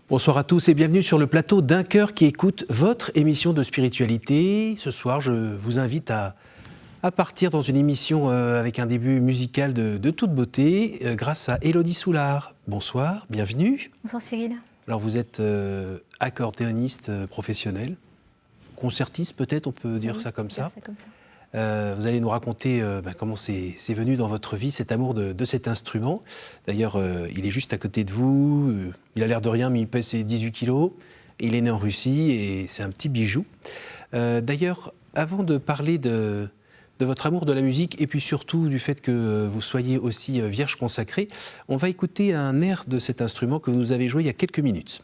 Bonsoir à tous et bienvenue sur le plateau d'Un Cœur qui écoute votre émission de spiritualité. Ce soir, je vous invite à partir dans une émission avec un début musical de toute beauté grâce à Élodie Soulard. Bonsoir, bienvenue. Bonsoir Cyril. Alors vous êtes accordéoniste professionnel, concertiste peut-être, on peut dire ça comme ça. Vous allez nous raconter comment c'est venu dans votre vie, cet amour de cet instrument. D'ailleurs, il est juste à côté de vous, il a l'air de rien, mais il pèse ses 18 kilos. Il est né en Russie et c'est un petit bijou. D'ailleurs, avant de parler de votre amour de la musique et puis surtout du fait que vous soyez aussi vierge consacrée, on va écouter un air de cet instrument que vous nous avez joué il y a quelques minutes.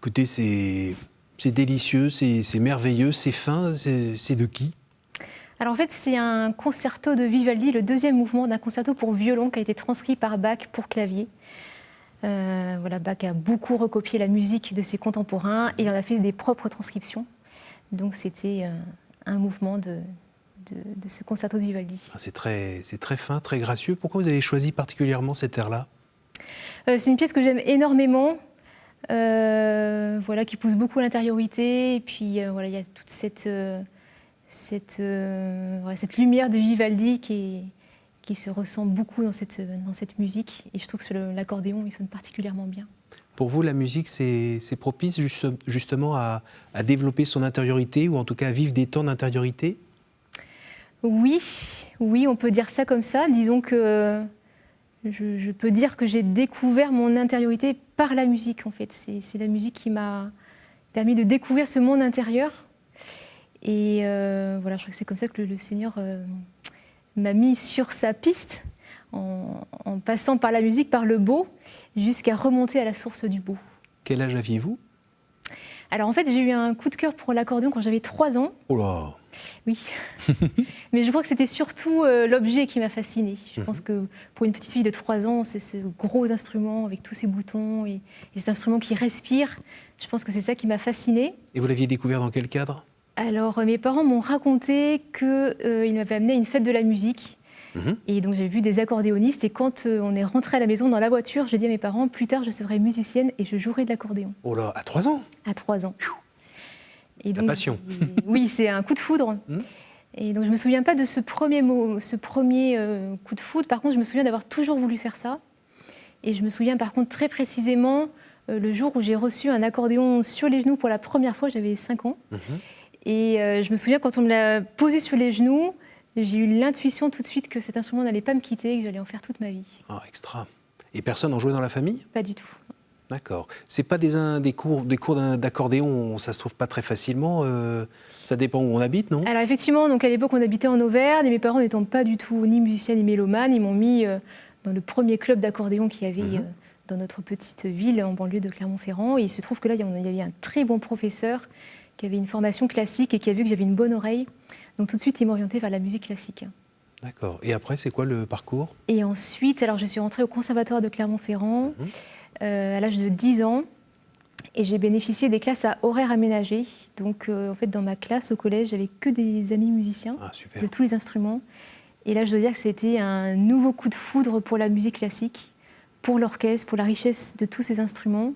Écoutez, c'est délicieux, c'est merveilleux, c'est fin, c'est de qui ? Alors en fait, c'est un concerto de Vivaldi, le deuxième mouvement d'un concerto pour violon qui a été transcrit par Bach pour clavier. Bach a beaucoup recopié la musique de ses contemporains et il en a fait des propres transcriptions. Donc c'était un mouvement de ce concerto de Vivaldi. C'est très fin, très gracieux. Pourquoi vous avez choisi particulièrement cet air-là ? C'est une pièce que j'aime énormément. Qui pousse beaucoup à l'intériorité et puis il y a toute cette lumière de Vivaldi qui se ressent beaucoup dans cette musique et je trouve que l'accordéon il sonne particulièrement bien. Pour vous, la musique, c'est propice justement à développer son intériorité ou en tout cas à vivre des temps d'intériorité ? Oui, on peut dire ça comme ça. Disons que je peux dire que j'ai découvert mon intériorité par la musique, en fait. C'est la musique qui m'a permis de découvrir ce monde intérieur. Et je crois que c'est comme ça que le Seigneur m'a mis sur sa piste, en passant par la musique, par le beau, jusqu'à remonter à la source du beau. Quel âge aviez-vous ? Alors en fait, j'ai eu un coup de cœur pour l'accordéon quand j'avais 3 ans. Oh là! Oui. Mais je crois que c'était surtout l'objet qui m'a fascinée. Je pense que pour une petite fille de 3 ans, c'est ce gros instrument avec tous ses boutons et cet instrument qui respire. Je pense que c'est ça qui m'a fascinée. Et vous l'aviez découvert dans quel cadre? Alors mes parents m'ont raconté qu'ils m'avaient amené à une fête de la musique. Et donc j'ai vu des accordéonistes et quand on est rentré à la maison dans la voiture, j'ai dit à mes parents, plus tard je serai musicienne et je jouerai de l'accordéon. Oh là, à 3 ans? À 3 ans. Et donc, la passion. Oui, c'est un coup de foudre. Et donc je ne me souviens pas de ce premier coup de foudre. Par contre, je me souviens d'avoir toujours voulu faire ça. Et je me souviens par contre très précisément le jour où j'ai reçu un accordéon sur les genoux pour la première fois, j'avais 5 ans. Et je me souviens quand on me l'a posé sur les genoux, j'ai eu l'intuition tout de suite que cet instrument n'allait pas me quitter et que j'allais en faire toute ma vie. Ah, extra. Et personne n'en jouait dans la famille? Pas du tout. D'accord. C'est pas des cours d'accordéon, ça se trouve pas très facilement. Ça dépend où on habite, non? Alors effectivement, donc à l'époque on habitait en Auvergne et mes parents n'étant pas du tout ni musiciens ni mélomanes, ils m'ont mis dans le premier club d'accordéon qu'il y avait dans notre petite ville en banlieue de Clermont-Ferrand. Et il se trouve que là il y avait un très bon professeur qui avait une formation classique et qui a vu que j'avais une bonne oreille. Donc tout de suite, il m'a orientée vers la musique classique. D'accord. Et après, c'est quoi le parcours? Et ensuite, alors je suis rentrée au Conservatoire de Clermont-Ferrand à l'âge de 10 ans. Et j'ai bénéficié des classes à horaires aménagés. Donc en fait, dans ma classe au collège, j'avais que des amis musiciens de tous les instruments. Et là, je dois dire que c'était un nouveau coup de foudre pour la musique classique, pour l'orchestre, pour la richesse de tous ces instruments.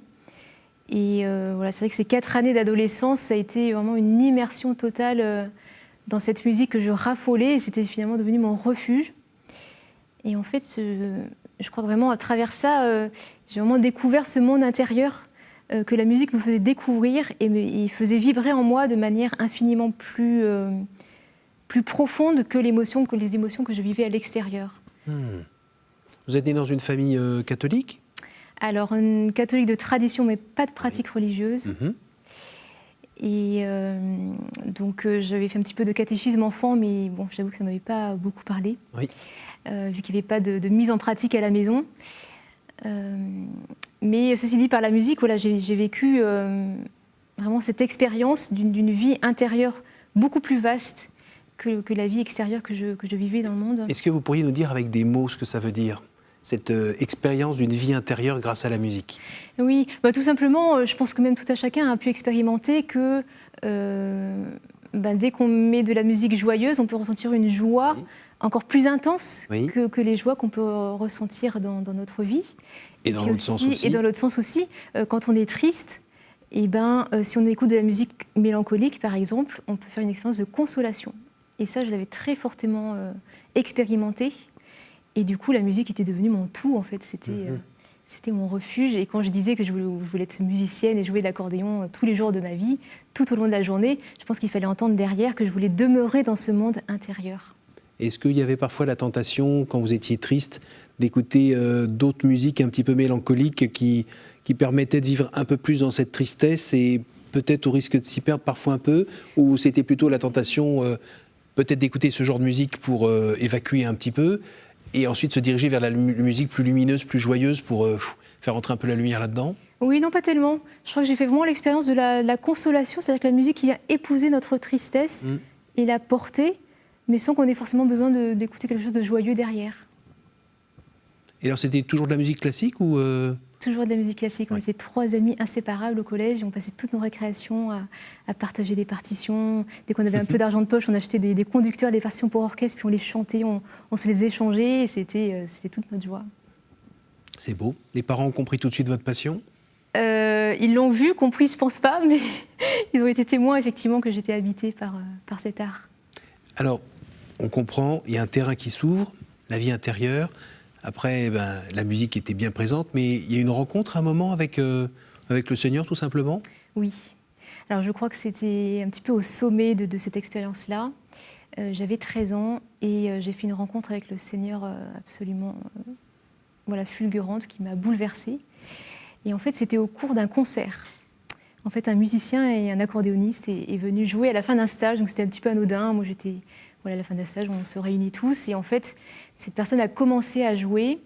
Et voilà, c'est vrai que ces 4 années d'adolescence, ça a été vraiment une immersion totale dans cette musique que je raffolais, et c'était finalement devenu mon refuge. Et en fait, je crois vraiment à travers ça, j'ai vraiment découvert ce monde intérieur que la musique me faisait découvrir et faisait vibrer en moi de manière infiniment plus profonde que les émotions que je vivais à l'extérieur. Vous êtes né dans une famille catholique? Alors, une catholique de tradition, mais pas de pratique religieuse. Et donc j'avais fait un petit peu de catéchisme enfant, mais bon, j'avoue que ça ne m'avait pas beaucoup parlé, vu qu'il n'y avait pas de mise en pratique à la maison. Mais ceci dit, par la musique, voilà, j'ai vécu vraiment cette expérience d'une vie intérieure beaucoup plus vaste que la vie extérieure que je vivais dans le monde. Est-ce que vous pourriez nous dire avec des mots ce que ça veut dire, cette expérience d'une vie intérieure grâce à la musique? Oui, tout simplement, je pense que même tout à chacun a pu expérimenter que dès qu'on met de la musique joyeuse, on peut ressentir une joie encore plus intense que les joies qu'on peut ressentir dans notre vie. Et dans l'autre sens aussi. Et dans l'autre sens aussi, quand on est triste, si on écoute de la musique mélancolique, par exemple, on peut faire une expérience de consolation. Et ça, je l'avais très fortement expérimenté. Et du coup, la musique était devenue mon tout, en fait. C'était mon refuge. Et quand je disais que je voulais être musicienne et jouer de l'accordéon tous les jours de ma vie, tout au long de la journée, je pense qu'il fallait entendre derrière que je voulais demeurer dans ce monde intérieur. Est-ce qu'il y avait parfois la tentation, quand vous étiez triste, d'écouter d'autres musiques un petit peu mélancoliques qui permettaient de vivre un peu plus dans cette tristesse et peut-être au risque de s'y perdre parfois un peu? Ou c'était plutôt la tentation peut-être d'écouter ce genre de musique pour évacuer un petit peu et ensuite se diriger vers la musique plus lumineuse, plus joyeuse pour faire entrer un peu la lumière là-dedans? Oui, non, pas tellement. Je crois que j'ai fait vraiment l'expérience de la consolation, c'est-à-dire que la musique qui vient épouser notre tristesse et la porter, mais sans qu'on ait forcément besoin d'écouter quelque chose de joyeux derrière. Et alors, c'était toujours de la musique classique ou Toujours de la musique classique. On était 3 amis inséparables au collège et on passait toutes nos récréations à partager des partitions. Dès qu'on avait un peu d'argent de poche, on achetait des conducteurs, des partitions pour orchestre, puis on les chantait, on se les échangeait et c'était toute notre joie. C'est beau. Les parents ont compris tout de suite votre passion? Ils l'ont vu, compris, je pense pas, mais ils ont été témoins effectivement que j'étais habitée par cet art. Alors, on comprend, il y a un terrain qui s'ouvre, la vie intérieure. Après, la musique était bien présente, mais il y a une rencontre à un moment avec le Seigneur, tout simplement? Oui. Alors, je crois que c'était un petit peu au sommet de cette expérience-là. J'avais 13 ans et j'ai fait une rencontre avec le Seigneur absolument fulgurante qui m'a bouleversée. Et en fait, c'était au cours d'un concert. En fait, un musicien et un accordéoniste est venu jouer à la fin d'un stage, donc c'était un petit peu anodin. Moi, j'étais... à la fin d'un stage, on se réunit tous et en fait, cette personne a commencé à jouer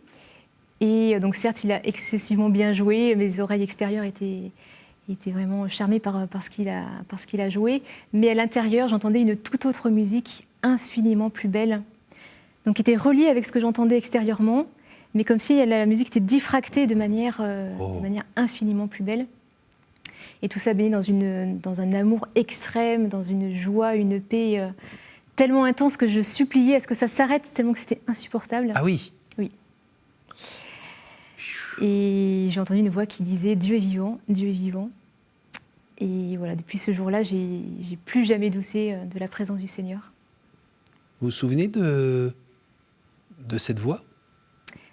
et donc certes, il a excessivement bien joué, mes oreilles extérieures étaient il était vraiment charmé par ce qu'il a joué. Mais à l'intérieur, j'entendais une toute autre musique infiniment plus belle. Donc, qui était reliée avec ce que j'entendais extérieurement, mais comme si la musique était diffractée de manière infiniment plus belle. Et tout ça baigné dans un amour extrême, dans une joie, une paix tellement intense que je suppliais à ce que ça s'arrête, tellement que c'était insupportable. Ah oui. Oui. Et j'ai entendu une voix qui disait « Dieu est vivant, Dieu est vivant ». Et voilà, depuis ce jour-là, j'ai plus jamais douté de la présence du Seigneur. Vous vous souvenez de cette voix?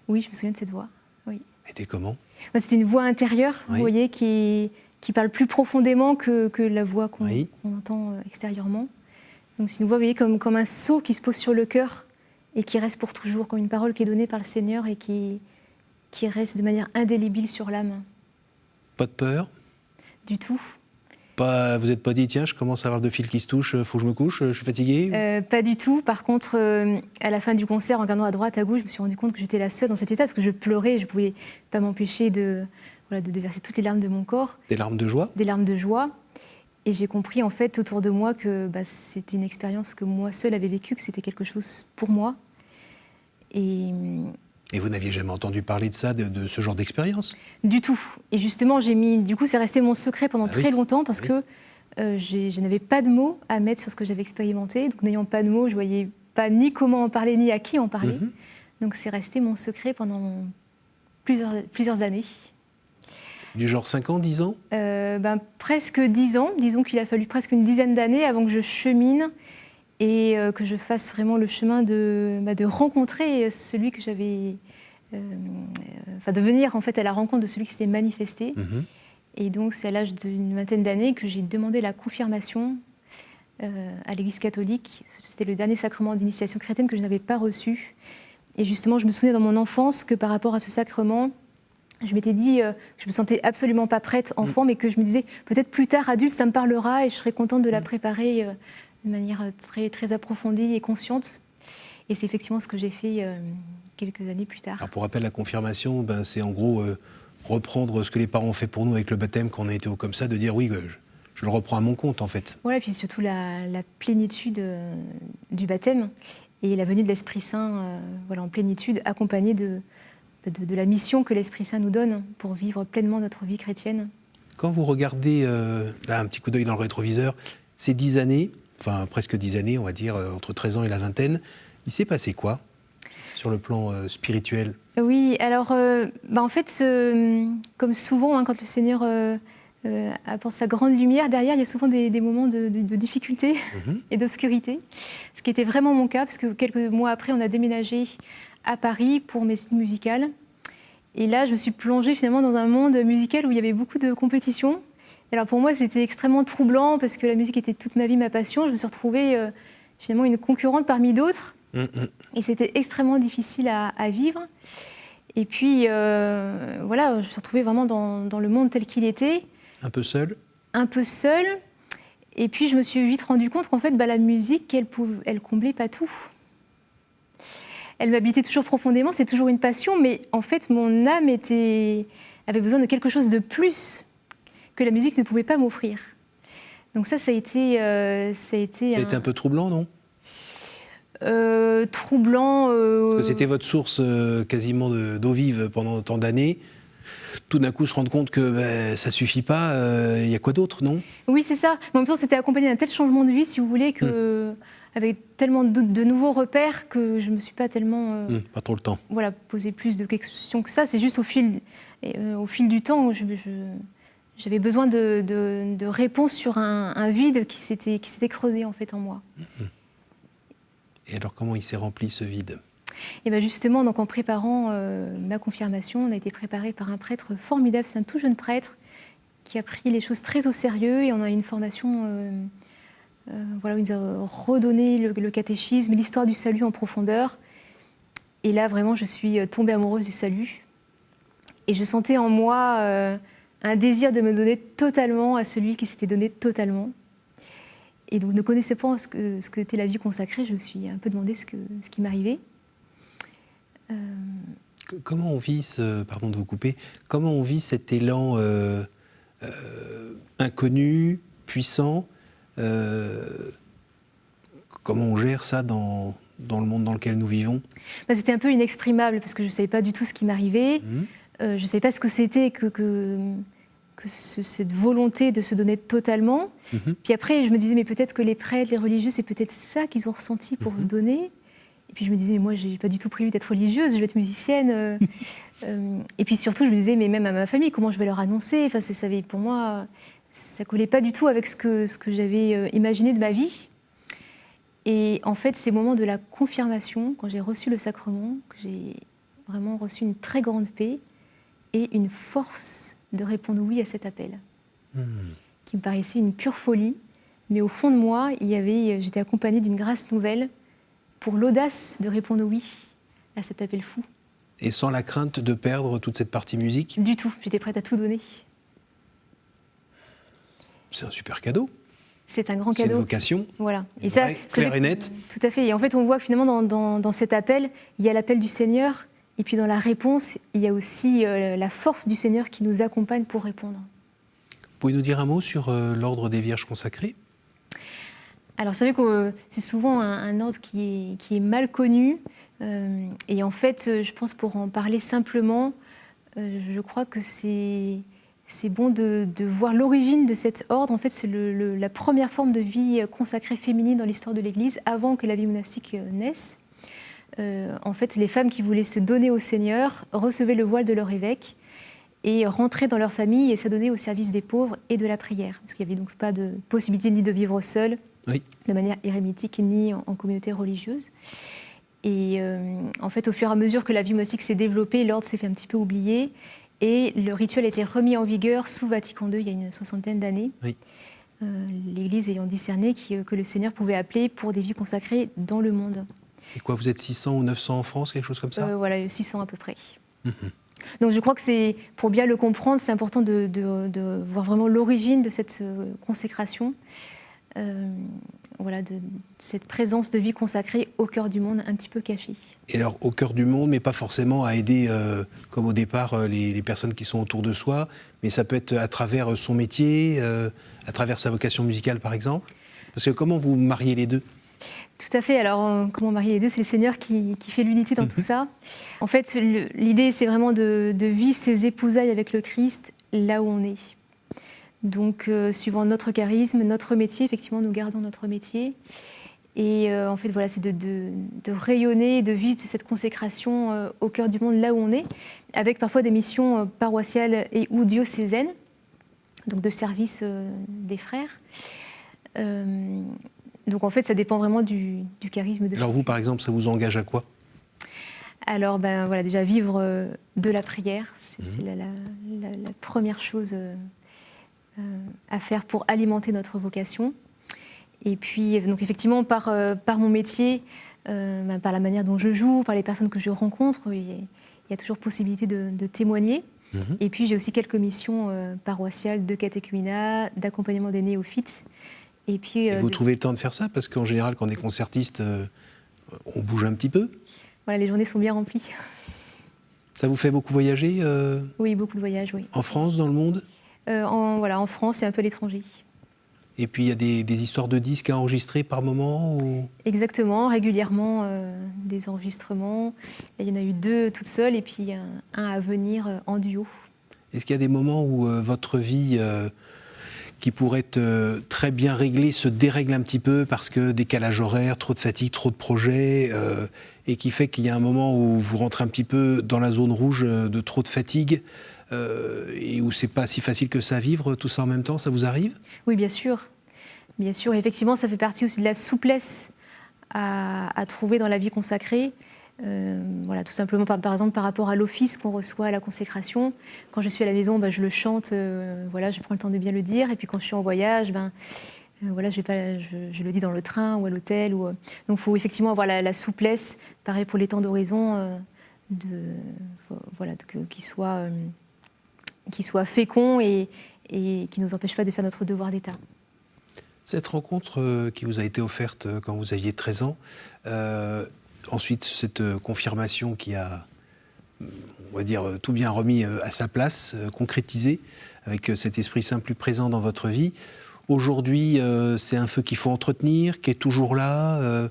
Oui, je me souviens de cette voix, oui. Elle était comment? C'était une voix intérieure, oui. Vous voyez, qui parle plus profondément que la voix qu'on entend extérieurement. Donc c'est une voix, vous voyez, comme un sceau qui se pose sur le cœur et qui reste pour toujours, comme une parole qui est donnée par le Seigneur et qui reste de manière indélébile sur l'âme. Pas de peur? Du tout. Vous n'êtes pas dit, tiens, je commence à avoir de fils qui se touchent, il faut que je me couche, je suis fatiguée? Pas du tout. Par contre, à la fin du concert, en regardant à droite, à gauche, je me suis rendu compte que j'étais la seule dans cet état, parce que je pleurais, je ne pouvais pas m'empêcher de déverser toutes les larmes de mon corps. Des larmes de joie? Des larmes de joie. Et j'ai compris, en fait, autour de moi, que c'était une expérience que moi seule avais vécue, que c'était quelque chose pour moi. Et vous n'aviez jamais entendu parler de ça, de ce genre d'expérience? Du tout. Et justement, du coup, c'est resté mon secret pendant très longtemps, parce que je n'avais pas de mots à mettre sur ce que j'avais expérimenté. Donc, n'ayant pas de mots, je ne voyais pas ni comment en parler, ni à qui en parler. Donc, c'est resté mon secret pendant plusieurs années. Du genre 5 ans, 10 ans? Presque 10 ans. Disons qu'il a fallu presque une dizaine d'années avant que je chemine et que je fasse vraiment le chemin de rencontrer celui que j'avais... de venir en fait à la rencontre de celui qui s'était manifesté. Et donc c'est à l'âge d'une vingtaine d'années que j'ai demandé la confirmation à l'Église catholique. C'était le dernier sacrement d'initiation chrétienne que je n'avais pas reçu. Et justement, je me souvenais dans mon enfance que par rapport à ce sacrement, je m'étais dit que je me sentais absolument pas prête enfant, mais que je me disais peut-être plus tard adulte ça me parlera et je serais contente de la préparer de manière très, très approfondie et consciente. Et c'est effectivement ce que j'ai fait quelques années plus tard. Alors pour rappel, la confirmation, c'est en gros reprendre ce que les parents ont fait pour nous avec le baptême, quand on a été comme ça, de dire oui, je le reprends à mon compte en fait. Voilà, et puis surtout la plénitude du baptême et la venue de l'Esprit Saint en plénitude, accompagnée de la mission que l'Esprit Saint nous donne pour vivre pleinement notre vie chrétienne. Quand vous regardez, un petit coup d'œil dans le rétroviseur, ces 10 années, enfin presque 10 années, on va dire, entre 13 ans et la vingtaine, il s'est passé quoi sur le plan spirituel? Oui, alors, en fait, comme souvent, quand le Seigneur apporte sa grande lumière, derrière, il y a souvent des moments de difficulté et d'obscurité, ce qui était vraiment mon cas, parce que quelques mois après, on a déménagé à Paris pour mes études musicales. Et là, je me suis plongée finalement dans un monde musical où il y avait beaucoup de compétition. Et alors pour moi, c'était extrêmement troublant parce que la musique était toute ma vie ma passion. Je me suis retrouvée finalement une concurrente parmi d'autres. Et c'était extrêmement difficile à vivre. Et puis, je me suis retrouvée vraiment dans le monde tel qu'il était. Un peu seule? Un peu seule. Et puis, je me suis vite rendu compte qu'en fait, la musique, elle comblait pas tout. Elle m'habitait toujours profondément, c'est toujours une passion, mais en fait, mon âme avait besoin de quelque chose de plus que la musique ne pouvait pas m'offrir. Donc ça a été un peu troublant, non? Troublant... Parce que c'était votre source quasiment d'eau vive pendant tant d'années. Tout d'un coup, se rendre compte que ça ne suffit pas, il y a quoi d'autre, non? Oui, c'est ça. Mais en même temps, c'était accompagné d'un tel changement de vie, si vous voulez, avec tellement de nouveaux repères que je ne me suis pas tellement... pas trop le temps. Voilà, posé plus de questions que ça. C'est juste au fil du temps où j'avais besoin de réponses sur un vide qui s'était creusé en fait en moi. Et alors, comment il s'est rempli ce vide? Et bien justement, donc en préparant ma confirmation, on a été préparé par un prêtre formidable, c'est un tout jeune prêtre qui a pris les choses très au sérieux et on a eu une formation où il nous a redonné le catéchisme, l'histoire du salut en profondeur. Et là, vraiment, je suis tombée amoureuse du salut. Et je sentais en moi un désir de me donner totalement à celui qui s'était donné totalement. Et donc, ne connaissant pas ce que était la vie consacrée, je me suis un peu demandé ce qui m'arrivait. Comment on vit pardon de vous couper, comment on vit cet élan inconnu, puissant. Comment on gère ça dans le monde dans lequel nous vivons? C'était un peu inexprimable parce que je ne savais pas du tout ce qui m'arrivait. Je ne savais pas ce que c'était cette volonté de se donner totalement. Puis après, je me disais, mais peut-être que les prêtres, les religieux, c'est peut-être ça qu'ils ont ressenti pour se donner. Et puis je me disais, mais moi, je n'ai pas du tout prévu d'être religieuse, je vais être musicienne. Et puis surtout, je me disais, mais même à ma famille, comment je vais leur annoncer? Enfin, pour moi, ça ne collait pas du tout avec ce que j'avais imaginé de ma vie. Et en fait, ces moments de la confirmation, quand j'ai reçu le sacrement, que j'ai vraiment reçu une très grande paix et une force de répondre oui à cet appel, qui me paraissait une pure folie. Mais au fond de moi, j'étais accompagnée d'une grâce nouvelle pour l'audace de répondre oui à cet appel fou. Et sans la crainte de perdre toute cette partie musique? Du tout, j'étais prête à tout donner. C'est un super cadeau. C'est un grand cadeau. C'est une vocation. Voilà. Et ça, clair et net. Tout à fait. Et en fait, on voit que finalement, dans cet appel, il y a l'appel du Seigneur. Et puis dans la réponse, il y a aussi la force du Seigneur qui nous accompagne pour répondre. Pouvez-vous nous dire un mot sur l'ordre des Vierges consacrées? Alors c'est vrai que c'est souvent un ordre qui est mal connu. Et en fait, je pense pour en parler simplement, je crois que c'est bon de voir l'origine de cet ordre. En fait, c'est la première forme de vie consacrée féminine dans l'histoire de l'Église, avant que la vie monastique naisse. En fait, les femmes qui voulaient se donner au Seigneur recevaient le voile de leur évêque et rentraient dans leur famille et s'adonnaient au service des pauvres et de la prière. Parce qu'il n'y avait donc pas de possibilité ni de vivre seule, de manière érémitique, ni en communauté religieuse. Et en fait, au fur et à mesure que la vie monastique s'est développée, l'ordre s'est fait un petit peu oublier. Et le rituel a été remis en vigueur sous Vatican II il y a une 60aine d'années. L'Église ayant discerné que le Seigneur pouvait appeler pour des vies consacrées dans le monde. Et quoi, vous êtes 600 ou 900 en France, quelque chose comme ça? Voilà, 600 à peu près. Donc je crois que pour bien le comprendre, c'est important de voir vraiment l'origine de cette consécration, de cette présence de vie consacrée au cœur du monde, un petit peu cachée. Et alors, au cœur du monde, mais pas forcément à aider, comme au départ, les personnes qui sont autour de soi, mais ça peut être à travers son métier, à travers sa vocation musicale, par exemple. Parce que comment vous mariez les deux? Tout à fait. Alors, comment marier les deux? C'est le Seigneur qui fait l'unité dans tout ça. En fait, l'idée, c'est vraiment de vivre ces épousailles avec le Christ là où on est. Donc, suivant notre charisme, notre métier, effectivement, nous gardons notre métier. Et en fait, voilà, c'est de rayonner, de vivre cette consécration au cœur du monde là où on est, avec parfois des missions paroissiales et ou diocésaines, donc de service des frères. Donc en fait, ça dépend vraiment du charisme de Alors vous, par exemple, ça vous engage à quoi? Alors déjà vivre de la prière, c'est la première chose à faire pour alimenter notre vocation. Et puis donc effectivement par mon métier, par la manière dont je joue, par les personnes que je rencontre, il y a toujours possibilité de témoigner. Et puis j'ai aussi quelques missions paroissiales de catéchuménat, d'accompagnement des néophytes. Et vous trouvez le temps de faire ça? Parce qu'en général, quand on est concertiste, on bouge un petit peu. Voilà, les journées sont bien remplies. Ça vous fait beaucoup voyager? Oui, beaucoup de voyages, oui. En France, dans le monde? En France et un peu à l'étranger. Et puis il y a des histoires de disques à enregistrer par moment ou... Exactement, régulièrement des enregistrements. Là, il y en a eu 2 toutes seules et puis un à venir en duo. Est-ce qu'il y a des moments où votre vie... qui pourrait être très bien réglé, se dérègle un petit peu parce que décalage horaire, trop de fatigue, trop de projets, et qui fait qu'il y a un moment où vous rentrez un petit peu dans la zone rouge de trop de fatigue, et où c'est pas si facile que ça à vivre, tout ça en même temps, ça vous arrive? Oui, bien sûr. Bien sûr, effectivement, ça fait partie aussi de la souplesse à trouver dans la vie consacrée. Tout simplement par exemple par rapport à l'office qu'on reçoit à la consécration. Quand je suis à la maison, je le chante, je prends le temps de bien le dire. Et puis quand je suis en voyage, je le dis dans le train ou à l'hôtel. Donc il faut effectivement avoir la souplesse, pareil pour les temps d'oraison, qui soit fécond et qui ne nous empêche pas de faire notre devoir d'État. Cette rencontre qui vous a été offerte quand vous aviez 13 ans, ensuite, cette confirmation qui a on va dire, tout bien remis à sa place, concrétisé, avec cet Esprit Saint plus présent dans votre vie. Aujourd'hui, c'est un feu qu'il faut entretenir, qui est toujours là.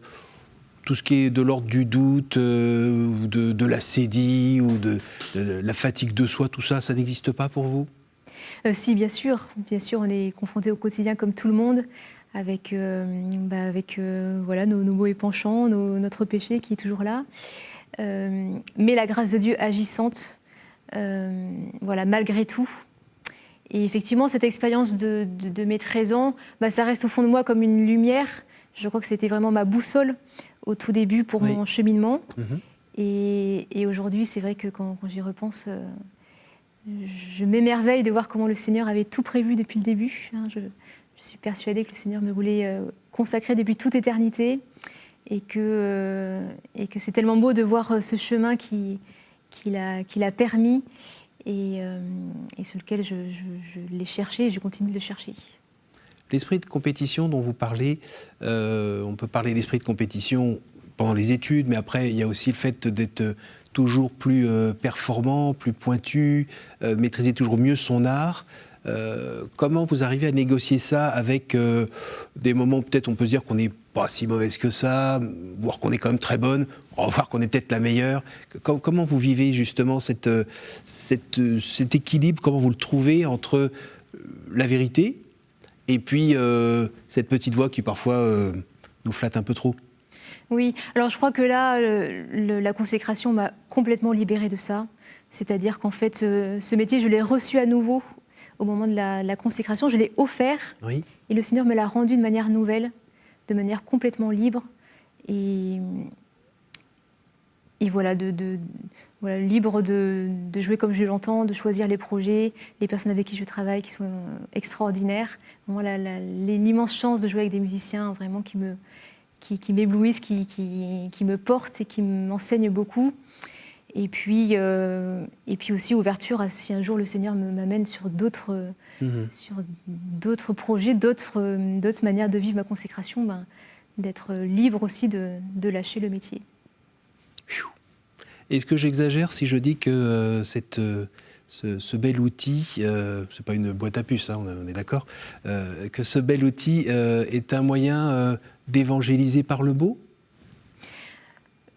Tout ce qui est de l'ordre du doute, ou de la sédie, ou de la fatigue de soi, tout ça, ça n'existe pas pour vous ? Si, bien sûr, on est confronté au quotidien comme tout le monde, avec, voilà, nos maux et penchants, notre péché qui est toujours là. Mais la grâce de Dieu agissante, voilà, malgré tout. Et effectivement, cette expérience de mes 13 ans, ça reste au fond de moi comme une lumière. Je crois que c'était vraiment ma boussole au tout début pour mon cheminement. Et aujourd'hui, c'est vrai que quand j'y repense, je m'émerveille de voir comment le Seigneur avait tout prévu depuis le début. Je suis persuadée que le Seigneur me voulait consacrer depuis toute éternité et que c'est tellement beau de voir ce chemin qu'il a permis et sur lequel je l'ai cherché et je continue de le chercher. L'esprit de compétition dont vous parlez, on peut parler d'esprit de compétition pendant les études, mais après, il y a aussi le fait d'être toujours plus performant, plus pointu, maîtriser toujours mieux son art. Comment vous arrivez à négocier ça avec des moments où peut-être on peut se dire qu'on n'est pas si mauvaise que ça, voire qu'on est quand même très bonne, voire qu'on est peut-être la meilleure. Comment vous vivez justement cet équilibre, comment vous le trouvez entre la vérité et puis cette petite voix qui parfois nous flatte un peu trop? Oui, alors je crois que là, la consécration m'a complètement libérée de ça. C'est-à-dire qu'en fait, ce métier, je l'ai reçu à nouveau au moment de la consécration. Je l'ai offert et le Seigneur me l'a rendu de manière nouvelle, de manière complètement libre. Et voilà, voilà, libre de jouer comme je l'entends, de choisir les projets, les personnes avec qui je travaille qui sont extraordinaires. Voilà, l'immense chance de jouer avec des musiciens vraiment qui m'éblouissent, qui me portent et qui m'enseignent beaucoup. Et puis aussi ouverture à si un jour le Seigneur m'amène sur d'autres projets, d'autres manières de vivre ma consécration, d'être libre aussi de lâcher le métier. Est-ce que j'exagère si je dis que ce bel outil, c'est pas une boîte à puces, hein, on est d'accord, que ce bel outil est un moyen d'évangéliser par le beau ?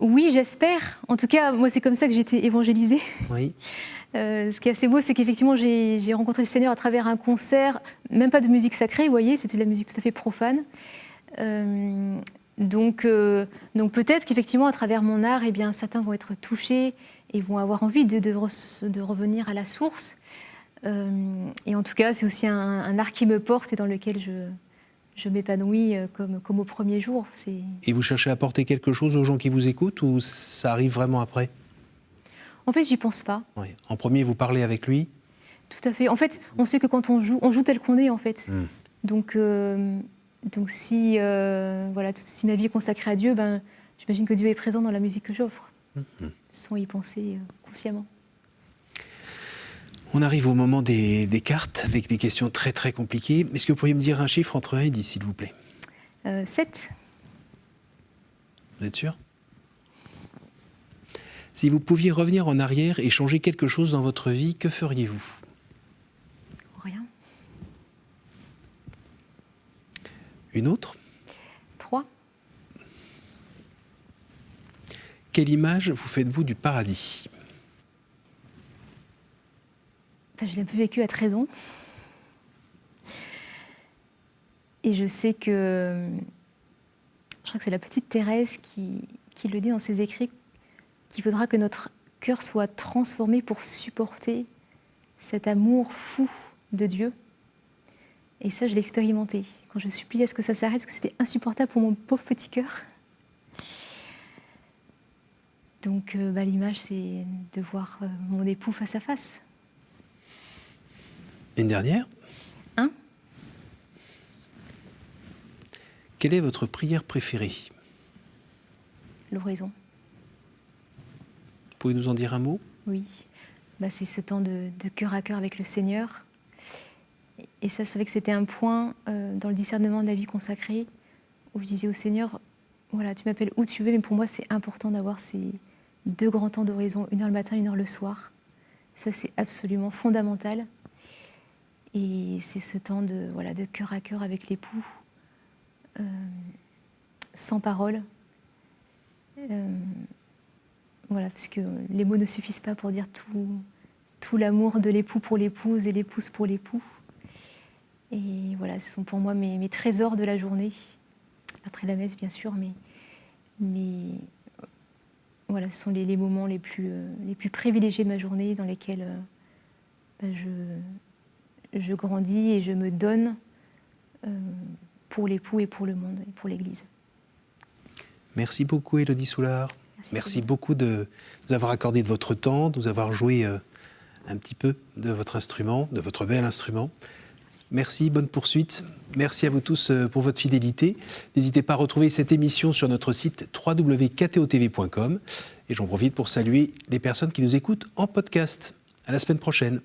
Oui, j'espère. En tout cas, moi, c'est comme ça que j'ai été évangélisée. Oui. Ce qui est assez beau, c'est qu'effectivement, j'ai rencontré le Seigneur à travers un concert, même pas de musique sacrée, vous voyez, c'était de la musique tout à fait profane. Donc peut-être qu'effectivement, à travers mon art, eh bien, certains vont être touchés et vont avoir envie de revenir à la source. Et en tout cas, c'est aussi un art qui me porte et dans lequel je m'épanouis comme au premier jour. Et vous cherchez à apporter quelque chose aux gens qui vous écoutent ou ça arrive vraiment après ? En fait, j'y pense pas. Oui. En premier, vous parlez avec lui ? Tout à fait. En fait, on sait que quand on joue tel qu'on est, en fait. Donc si ma vie est consacrée à Dieu, j'imagine que Dieu est présent dans la musique que j'offre, sans y penser consciemment. On arrive au moment des cartes, avec des questions très très compliquées. Est-ce que vous pourriez me dire un chiffre entre 1 et 10, s'il vous plaît ? 7. Vous êtes sûr ? Si vous pouviez revenir en arrière et changer quelque chose dans votre vie, que feriez-vous ? Rien. Une autre ? 3. Quelle image vous faites-vous du paradis ? Je l'ai un peu vécu à 13 ans. Et je sais que... Je crois que c'est la petite Thérèse qui le dit dans ses écrits, qu'il faudra que notre cœur soit transformé pour supporter cet amour fou de Dieu. Et ça, je l'ai expérimenté. Quand je suppliais à ce que ça s'arrête, parce que c'était insupportable pour mon pauvre petit cœur. Donc l'image, c'est de voir mon époux face à face. Une dernière ? Quelle est votre prière préférée ? L'oraison. Pouvez-vous nous en dire un mot ? Oui. C'est ce temps de cœur à cœur avec le Seigneur. Et ça, c'est vrai que c'était un point dans le discernement de la vie consacrée, où je disais au Seigneur, voilà, tu m'appelles où tu veux, mais pour moi, c'est important d'avoir 2 grands temps d'oraison, 1 heure le matin, 1 heure le soir. Ça, c'est absolument fondamental. Et c'est ce temps de cœur à cœur avec l'époux, sans parole. Parce que les mots ne suffisent pas pour dire tout l'amour de l'époux pour l'épouse et l'épouse pour l'époux. Et voilà, ce sont pour moi mes trésors de la journée, après la messe bien sûr, mais voilà, ce sont les moments les plus privilégiés de ma journée dans lesquels je grandis et je me donne pour l'époux et pour le monde et pour l'Église. Merci beaucoup Élodie Soulard. Merci beaucoup de nous avoir accordé de votre temps, de nous avoir joué un petit peu de votre instrument, de votre bel instrument. Merci, bonne poursuite. Merci à vous tous pour votre fidélité. N'hésitez pas à retrouver cette émission sur notre site www.ktotv.com. Et j'en profite pour saluer les personnes qui nous écoutent en podcast. À la semaine prochaine.